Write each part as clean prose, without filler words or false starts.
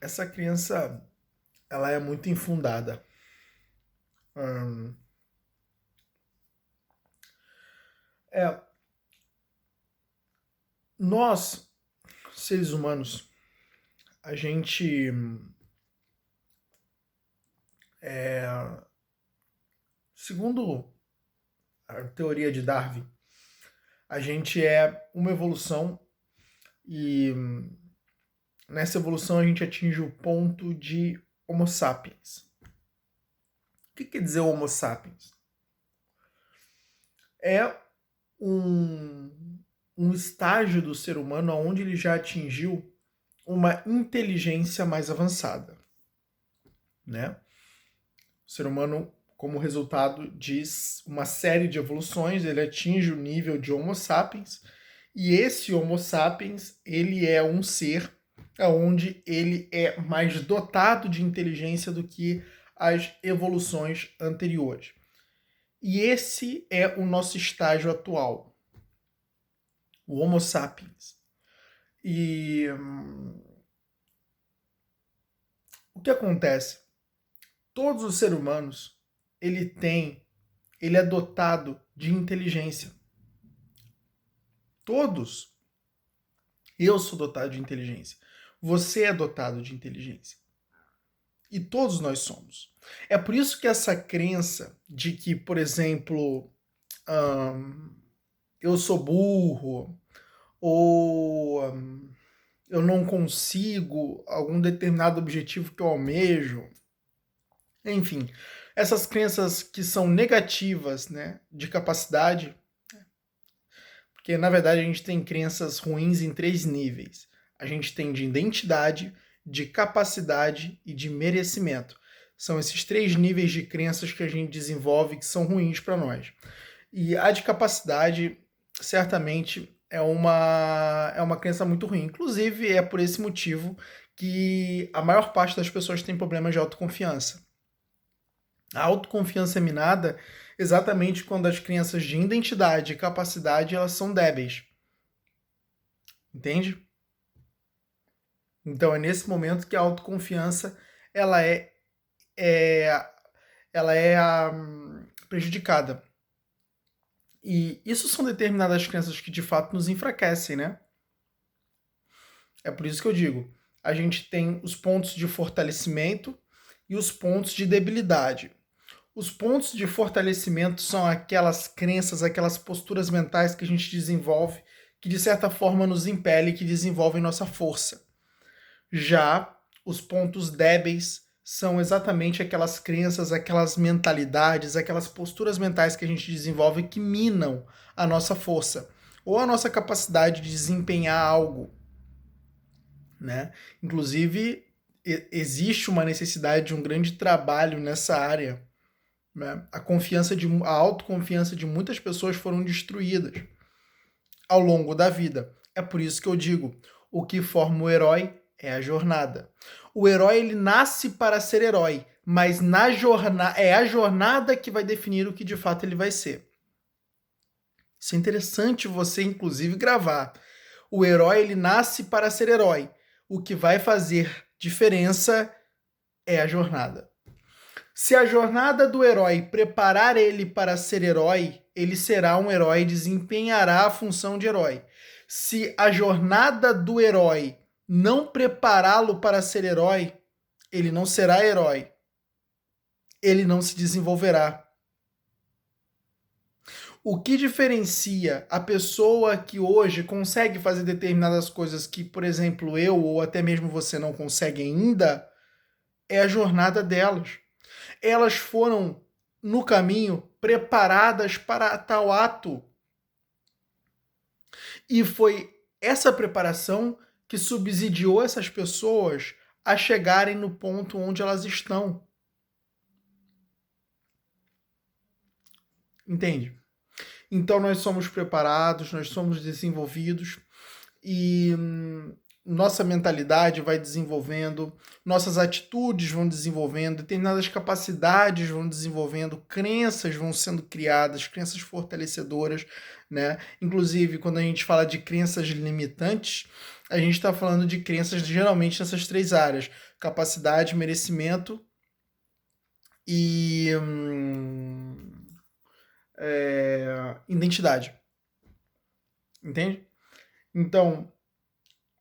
essa crença, ela é muito infundada. Hum, é, nós, seres humanos, a gente, segundo a teoria de Darwin, a gente é uma evolução e nessa evolução a gente atinge o ponto de Homo sapiens. O que quer dizer Homo sapiens? É um, um estágio do ser humano onde ele já atingiu uma inteligência mais avançada, né? O ser humano, como resultado de uma série de evoluções, ele atinge o nível de Homo sapiens, e esse Homo sapiens, ele é um ser onde ele é mais dotado de inteligência do que as evoluções anteriores. E esse é o nosso estágio atual, o Homo sapiens. E o que acontece? Todos os seres humanos, ele é dotado de inteligência. Todos. Eu sou dotado de inteligência. Você é dotado de inteligência. E todos nós somos. É por isso que essa crença de que, por exemplo, eu sou burro, ou eu não consigo algum determinado objetivo que eu almejo, enfim, essas crenças que são negativas, né, de capacidade, porque na verdade a gente tem crenças ruins em três níveis. A gente tem de identidade, de capacidade e de merecimento. São esses três níveis de crenças que a gente desenvolve que são ruins para nós. E a de capacidade, certamente, é uma crença muito ruim. Inclusive, é por esse motivo que a maior parte das pessoas tem problemas de autoconfiança. A autoconfiança é minada exatamente quando as crenças de identidade e capacidade elas são débeis. Entende? Então é nesse momento que a autoconfiança ela é, ela é prejudicada. E isso são determinadas crenças que de fato nos enfraquecem, né? É por isso que eu digo, a gente tem os pontos de fortalecimento e os pontos de debilidade. Os pontos de fortalecimento são aquelas crenças, aquelas posturas mentais que a gente desenvolve, que de certa forma nos impele, que desenvolvem nossa força. Já os pontos débeis são exatamente aquelas crenças, aquelas mentalidades, aquelas posturas mentais que a gente desenvolve que minam a nossa força ou a nossa capacidade de desempenhar algo, né? Inclusive, existe uma necessidade de um grande trabalho nessa área, né? A autoconfiança de muitas pessoas foram destruídas ao longo da vida. É por isso que eu digo, o que forma o herói é a jornada. O herói ele nasce para ser herói, mas na jornada é a jornada que vai definir o que de fato ele vai ser. Isso é interessante você inclusive gravar. O herói ele nasce para ser herói. O que vai fazer diferença é a jornada. Se a jornada do herói preparar ele para ser herói, ele será um herói e desempenhará a função de herói. Se a jornada do herói não prepará-lo para ser herói, ele não será herói. Ele não se desenvolverá. O que diferencia a pessoa que hoje consegue fazer determinadas coisas que, por exemplo, eu ou até mesmo você não consegue ainda, é a jornada delas. Elas foram no caminho preparadas para tal ato. E foi essa preparação que subsidiou essas pessoas a chegarem no ponto onde elas estão. Entende? Então nós somos preparados, nós somos desenvolvidos e nossa mentalidade vai desenvolvendo, nossas atitudes vão desenvolvendo, determinadas capacidades vão desenvolvendo, crenças vão sendo criadas, crenças fortalecedoras, né? Inclusive, quando a gente fala de crenças limitantes, a gente está falando de crenças geralmente nessas três áreas: capacidade, merecimento e identidade. Entende? Então,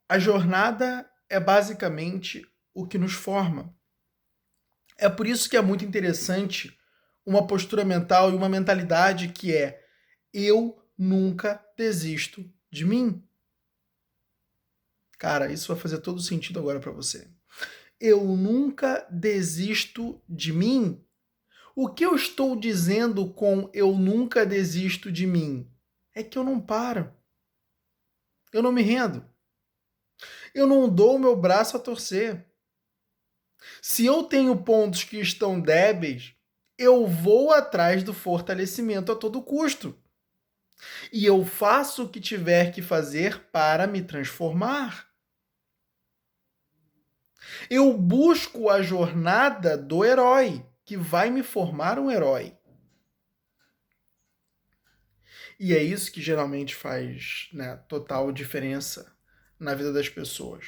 a jornada é basicamente o que nos forma. É por isso que é muito interessante uma postura mental e uma mentalidade que é: eu nunca desisto de mim. Cara, isso vai fazer todo sentido agora para você. Eu nunca desisto de mim. O que eu estou dizendo com eu nunca desisto de mim? É que eu não paro. Eu não me rendo. Eu não dou o meu braço a torcer. Se eu tenho pontos que estão débeis, eu vou atrás do fortalecimento a todo custo. E eu faço o que tiver que fazer para me transformar. Eu busco a jornada do herói, que vai me formar um herói. E é isso que geralmente faz, né, total diferença na vida das pessoas.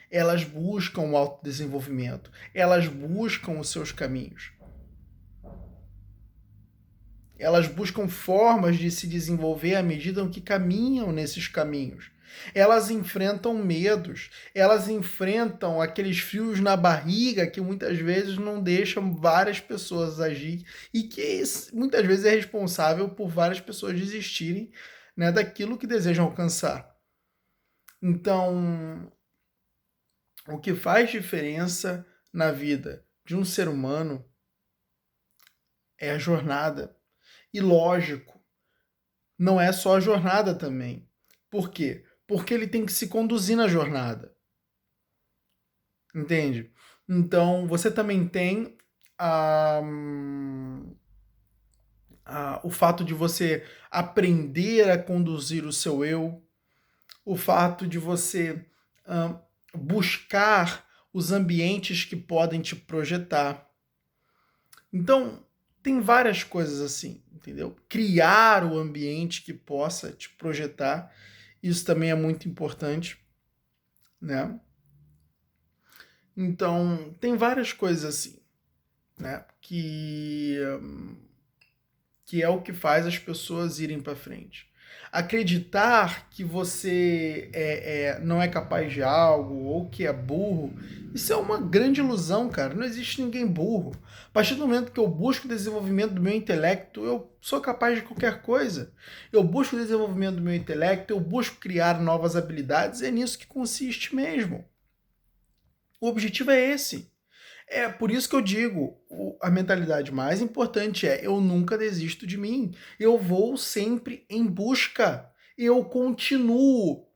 Elas buscam o autodesenvolvimento, elas buscam os seus caminhos. Elas buscam formas de se desenvolver à medida que caminham nesses caminhos. Elas enfrentam medos, elas enfrentam aqueles frios na barriga que muitas vezes não deixam várias pessoas agir e que muitas vezes é responsável por várias pessoas desistirem, né, daquilo que desejam alcançar. Então, o que faz diferença na vida de um ser humano é a jornada. E lógico, não é só a jornada também. Por quê? Porque ele tem que se conduzir na jornada. Entende? Então, você também tem o fato de você aprender a conduzir o seu eu, o fato de você buscar os ambientes que podem te projetar. Então, tem várias coisas assim, entendeu? Criar o ambiente que possa te projetar, isso também é muito importante, né? Então, tem várias coisas assim, né? Que é o que faz as pessoas irem para frente. Acreditar que você não é capaz de algo ou que é burro, isso é uma grande ilusão, cara. Não existe ninguém burro. A partir do momento que eu busco o desenvolvimento do meu intelecto, eu sou capaz de qualquer coisa. Eu busco o desenvolvimento do meu intelecto, eu busco criar novas habilidades, é nisso que consiste mesmo. O objetivo é esse. É por isso que eu digo, a mentalidade mais importante é: eu nunca desisto de mim. Eu vou sempre em busca. Eu continuo.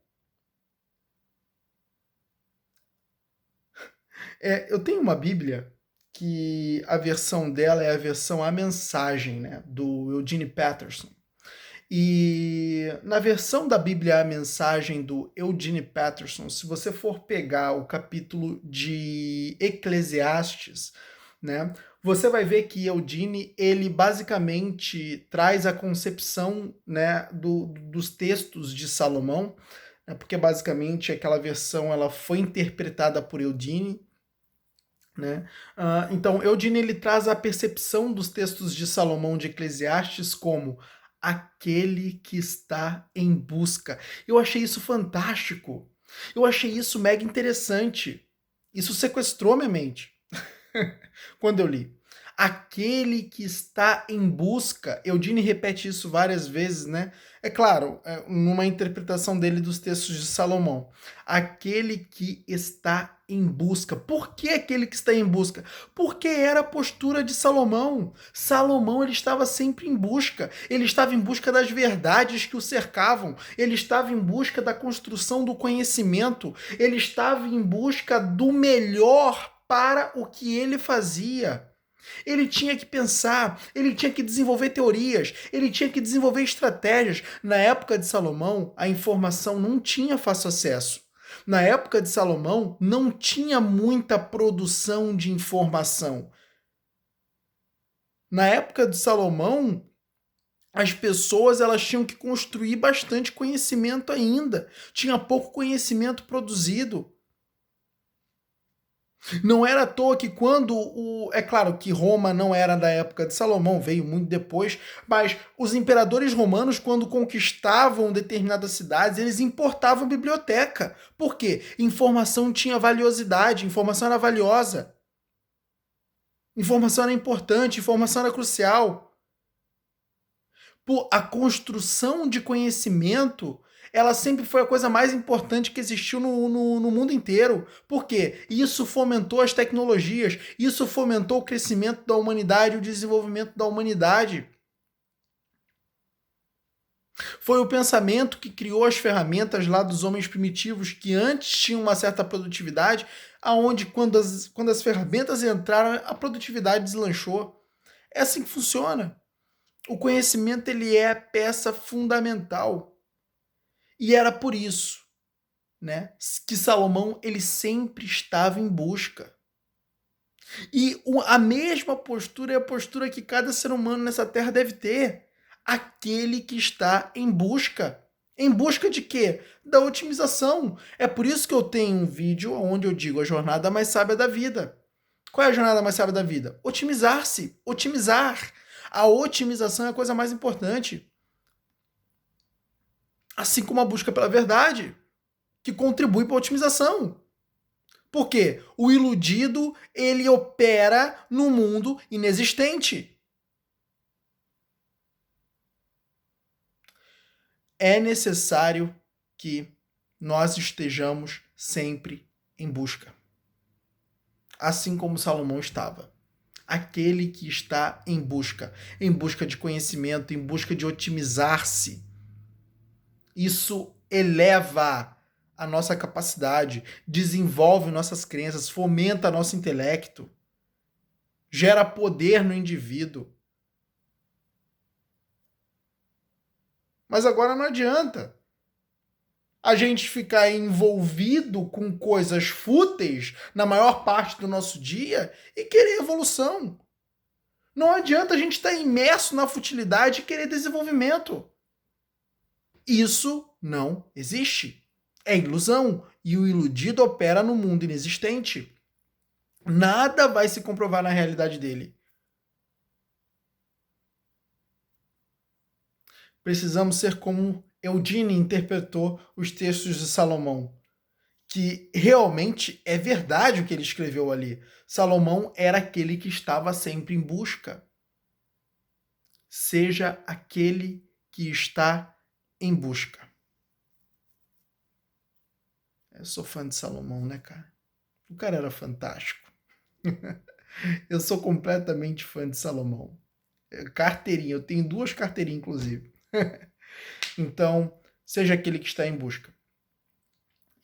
Eu tenho uma Bíblia que a versão dela é a versão A Mensagem, né, do Eugene Peterson. E na versão da Bíblia A Mensagem do Eugene Peterson, se você for pegar o capítulo de Eclesiastes, né, você vai ver que Eugene, ele basicamente traz a concepção, né, dos textos de Salomão, né, porque basicamente aquela versão ela foi interpretada por Eugene, né? Então, Eugene ele traz a percepção dos textos de Salomão de Eclesiastes como aquele que está em busca. Eu achei isso fantástico. Eu achei isso mega interessante. Isso sequestrou minha mente quando eu li. Aquele que está em busca. Eudine repete isso várias vezes, né? É claro, numa interpretação dele dos textos de Salomão. Aquele que está em busca. Por que aquele que está em busca? Porque era a postura de Salomão. Salomão ele estava sempre em busca. Ele estava em busca das verdades que o cercavam. Ele estava em busca da construção do conhecimento. Ele estava em busca do melhor para o que ele fazia. Ele tinha que pensar, ele tinha que desenvolver teorias, ele tinha que desenvolver estratégias. Na época de Salomão, a informação não tinha fácil acesso. Na época de Salomão, não tinha muita produção de informação. Na época de Salomão, as pessoas elas tinham que construir bastante conhecimento ainda. Tinha pouco conhecimento produzido. Não era à toa que quando é claro que Roma não era da época de Salomão, veio muito depois, mas os imperadores romanos, quando conquistavam determinadas cidades, eles importavam biblioteca. Por quê? Informação tinha valiosidade, informação era valiosa, informação era importante, informação era crucial. A construção de conhecimento, ela sempre foi a coisa mais importante que existiu no mundo inteiro. Por quê? Isso fomentou as tecnologias, isso fomentou o crescimento da humanidade, o desenvolvimento da humanidade. Foi o pensamento que criou as ferramentas lá dos homens primitivos, que antes tinham uma certa produtividade, aonde quando as ferramentas entraram, a produtividade deslanchou. É assim que funciona. O conhecimento ele é peça fundamental. E era por isso, né, que Salomão ele sempre estava em busca. E a mesma postura é a postura que cada ser humano nessa terra deve ter. Aquele que está em busca. Em busca de quê? Da otimização. É por isso que eu tenho um vídeo onde eu digo a jornada mais sábia da vida. Qual é a jornada mais sábia da vida? Otimizar-se. Otimizar. A otimização é a coisa mais importante. Assim como a busca pela verdade, que contribui para a otimização. Por quê? O iludido, ele opera no mundo inexistente. É necessário que nós estejamos sempre em busca. Assim como Salomão estava. Aquele que está em busca de conhecimento, em busca de otimizar-se. Isso eleva a nossa capacidade, desenvolve nossas crenças, fomenta nosso intelecto, gera poder no indivíduo. Mas agora não adianta a gente ficar envolvido com coisas fúteis na maior parte do nosso dia e querer evolução. Não adianta a gente estar imerso na futilidade e querer desenvolvimento. Isso não existe. É ilusão. E o iludido opera no mundo inexistente. Nada vai se comprovar na realidade dele. Precisamos ser como Eudine interpretou os textos de Salomão, que realmente é verdade o que ele escreveu ali. Salomão era aquele que estava sempre em busca. Seja aquele que está em busca. Eu sou fã de Salomão, né, cara? O cara era fantástico. Eu sou completamente fã de Salomão. Carteirinha, eu tenho 2 carteirinhas, inclusive. Então, seja aquele que está em busca.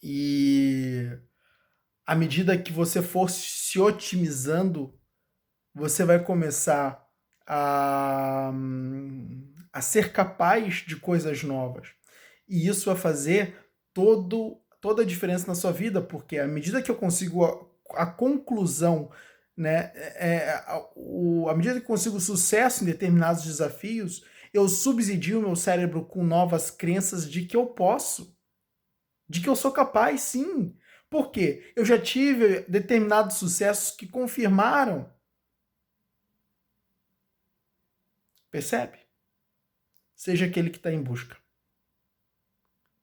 E à medida que você for se otimizando, você vai começar a ser capaz de coisas novas. E isso vai fazer toda a diferença na sua vida, porque à medida que eu consigo a conclusão, né, à medida que eu consigo sucesso em determinados desafios, eu subsidio o meu cérebro com novas crenças de que eu posso, de que eu sou capaz, sim. Por quê? Eu já tive determinados sucessos que confirmaram. Percebe? Seja aquele que está em busca.